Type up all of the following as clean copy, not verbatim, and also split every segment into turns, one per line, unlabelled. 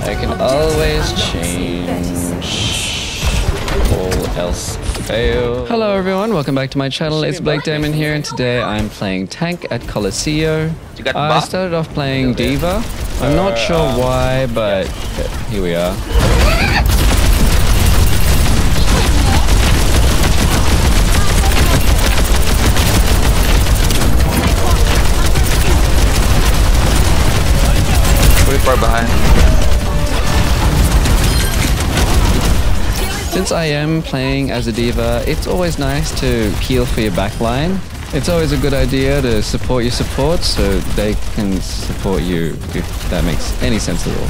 I can always change. All else fail. Hello everyone, welcome back to my channel. It's Blake Damon here, and today I'm playing tank at Colosseo. I started off playing D.Va. I'm not sure why, but here we are.
Pretty far behind.
Since I am playing as a D.Va, it's always nice to heal for your backline. It's always a good idea to support your supports so they can support you, if that makes any sense at all.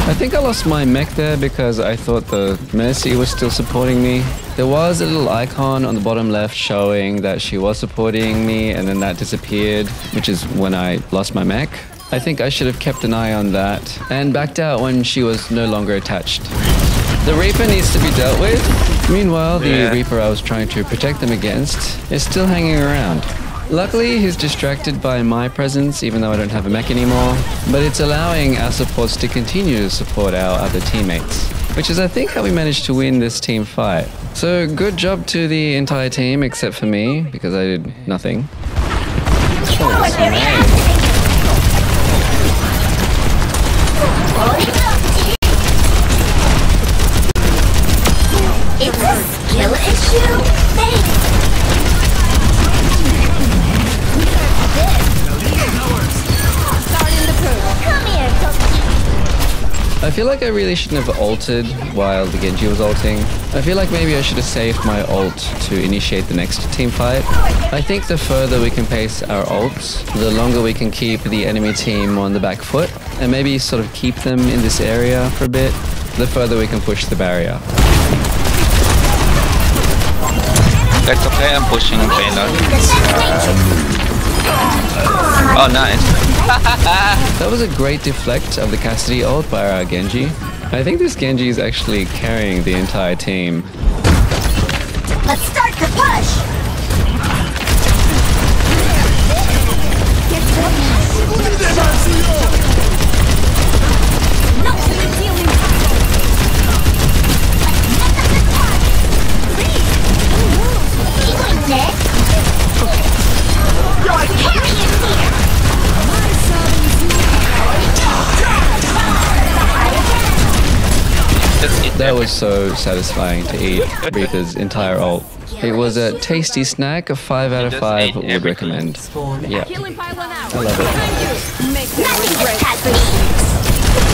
I think I lost my mech there because I thought the Mercy was still supporting me. There was a little icon on the bottom left showing that she was supporting me, and then that disappeared, which is when I lost my mech. I think I should have kept an eye on that and backed out when she was no longer attached. The Reaper needs to be dealt with. Meanwhile, the Reaper I was trying to protect them against is still hanging around. Luckily, he's distracted by my presence, even though I don't have a mech anymore, but it's allowing our supports to continue to support our other teammates, which is I think how we managed to win this team fight. So good job to the entire team except for me, because I did nothing.
It's a skill issue? Thanks!
I feel like I really shouldn't have ulted while the Genji was ulting. I feel like maybe I should have saved my ult to initiate the next team fight. I think the further we can pace our ults, the longer we can keep the enemy team on the back foot, and maybe sort of keep them in this area for a bit, the further we can push the barrier.
That's okay, I'm pushing payload. Oh, nice.
That was a great deflect of the Cassidy ult by our Genji. I think this Genji is actually carrying the entire team.
Let's start the push!
That was so satisfying to eat Reaper's entire ult. It was a tasty snack, a 5 out of 5 would recommend. Yeah, I love it.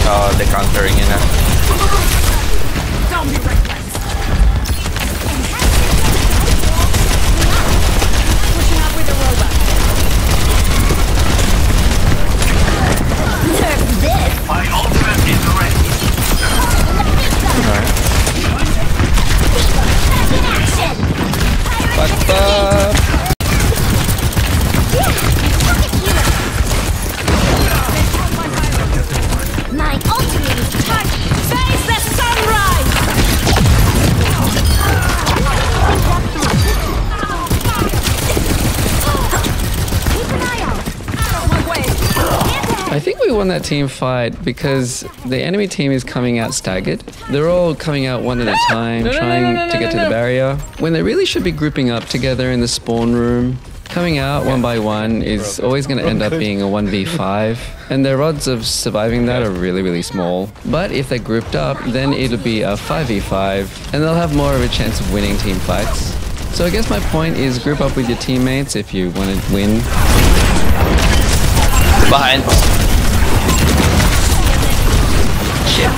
Oh, they're countering in it.
My ultimate is ready.
What's up?
My ultimate is charged. Face the sunrise! Keep an eye out. Out of my way.
I think we won that team fight because the enemy team is coming out staggered. They're all coming out one at a time, trying to get to the barrier, when they really should be grouping up together in the spawn room. Coming out one by one is always going to end up being a 1v5, and their odds of surviving that are really, really small. But if they're grouped up, then it'll be a 5v5, and they'll have more of a chance of winning team fights. So I guess my point is group up with your teammates if you want to win.
Behind. Shit.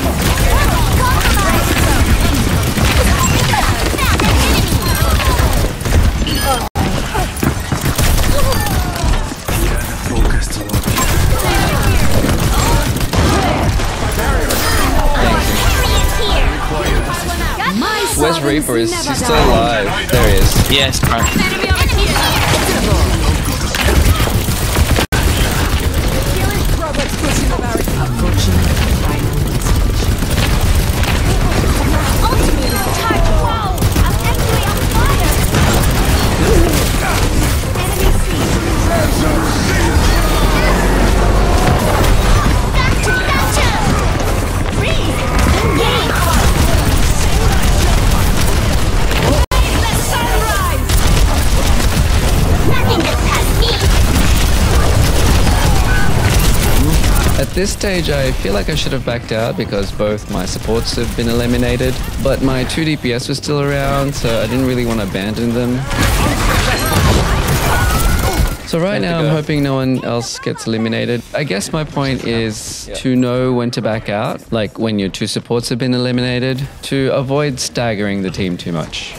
Where's Reaper? Is he still alive? There he is.
Yes,
Robot's pushing about.
At this stage, I feel like I should have backed out because both my supports have been eliminated, but my 2 DPS was still around, so I didn't really want to abandon them. So right now, I'm hoping no one else gets eliminated. I guess my point is to know when to back out, like when your 2 supports have been eliminated, to avoid staggering the team too much.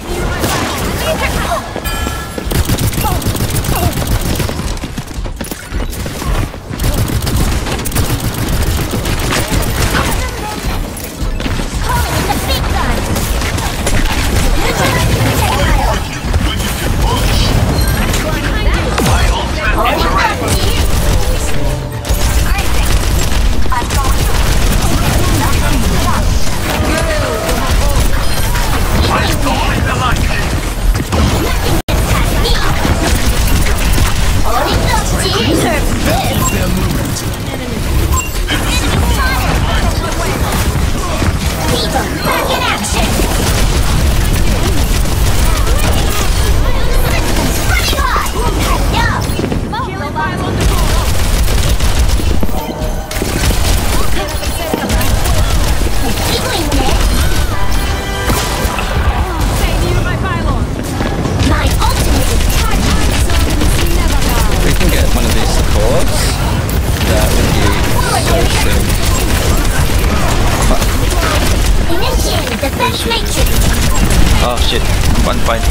Oh shit, 1 point.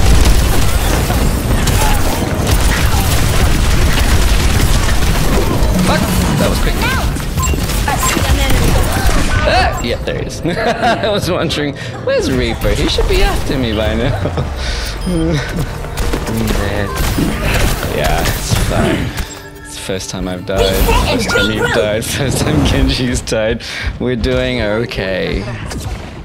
Fuck! That was quick. Ah, yeah, there he is. I was wondering, where's Reaper? He should be after me by now. Yeah, it's fine. It's the first time I've died. First time you've died. First time Genji's died. We're doing okay.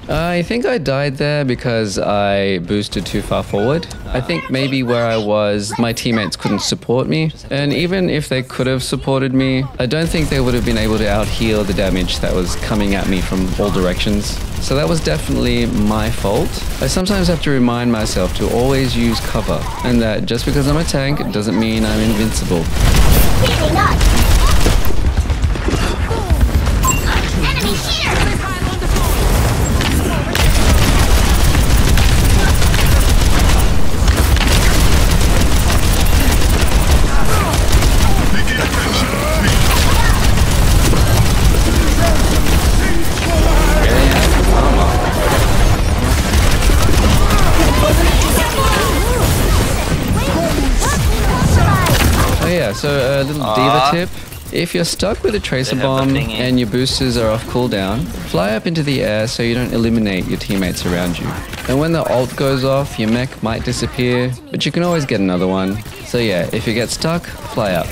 I think I died there because I boosted too far forward. I think maybe where I was, my teammates couldn't support me. And even if they could have supported me, I don't think they would have been able to out-heal the damage that was coming at me from all directions. So that was definitely my fault. I sometimes have to remind myself to always use cover, and that just because I'm a tank, it doesn't mean I'm invincible.
Enemy here!
So a little diva tip. If you're stuck with a tracer bomb and your boosters are off cooldown, fly up into the air so you don't eliminate your teammates around you. And when the ult goes off, your mech might disappear, but you can always get another one. So yeah, if you get stuck, fly up.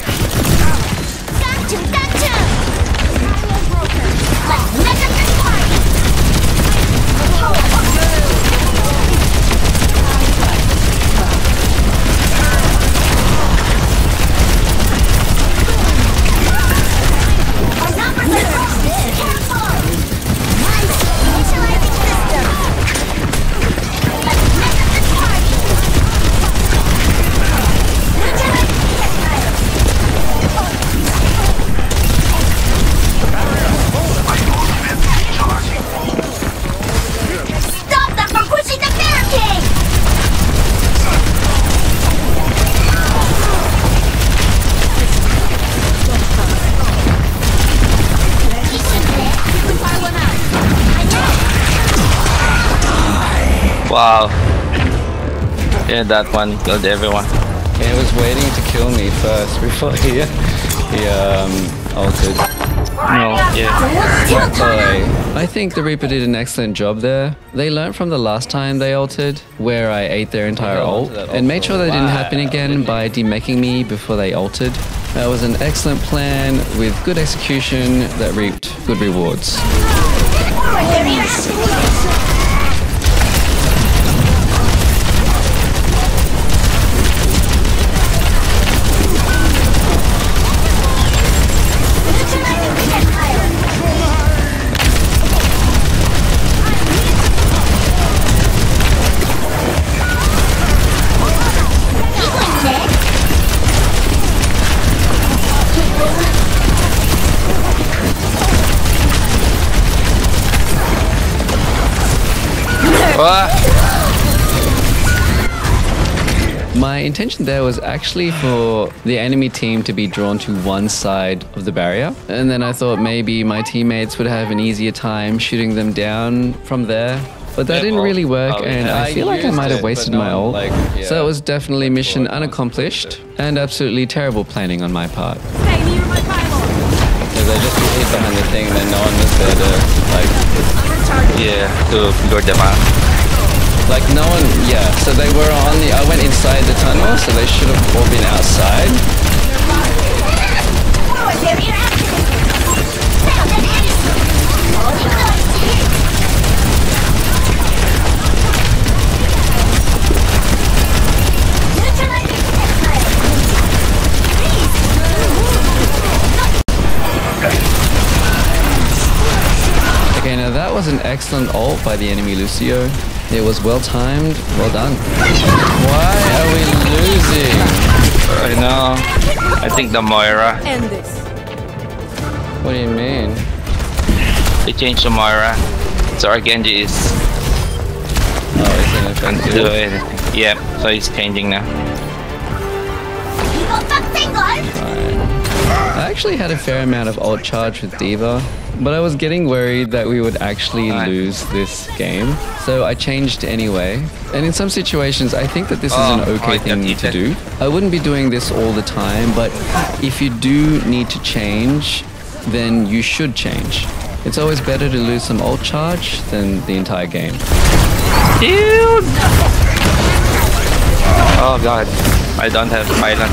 Wow. Yeah, that one killed everyone.
He was waiting to kill me first before he ulted.
No, yeah.
I think the Reaper did an excellent job there. They learned from the last time they ulted, where I ate their entire ult, and made sure that didn't happen again by demeching me before they ulted. That was an excellent plan with good execution that reaped good rewards. My intention there was actually for the enemy team to be drawn to one side of the barrier. And then I thought maybe my teammates would have an easier time shooting them down from there. But that didn't really work, and I feel like I might have wasted my ult. So it was definitely mission unaccomplished and absolutely terrible planning on my part.
Stay near my pylon.
Because I just hid behind the thing, and then no one was there to
Yeah, to lure them out.
no one, yeah. So they were on the, I went inside the tunnel, so they should have all been outside. Okay, now that was an excellent ult by the enemy Lucio. It was well timed, well done. Why are we losing?
I know. I think the Moira.
End this.
What do you mean?
They changed the Moira. So our Genji is
Oh, it's
can't do
ineffective.
anything. Yep, so he's changing now.
I actually had a fair amount of ult charge with D.Va, but I was getting worried that we would actually lose this game. So I changed anyway. And in some situations, I think that this is an okay thing to do. I wouldn't be doing this all the time, but if you do need to change, then you should change. It's always better to lose some ult charge than the entire game.
Dude! Oh god, I don't have pylon.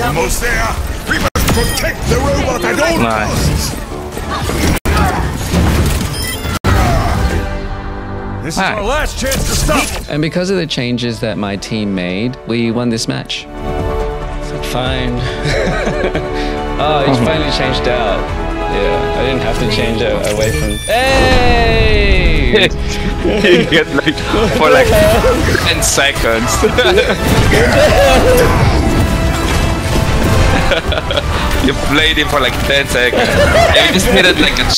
Almost there. We must protect the robot at all costs. This is our last chance to stop.
And because of the changes that my team made, we won this match. Fine. Oh, he's finally changed out. Yeah, I didn't have to change away from... Hey!
You get like, for like 10 seconds. You played him for like 10 seconds. You just needed like a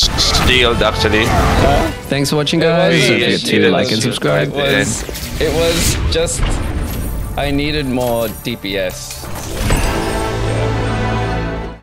shield actually.
Thanks for watching, guys. Don't forget to like and subscribe. It was just... I needed more DPS.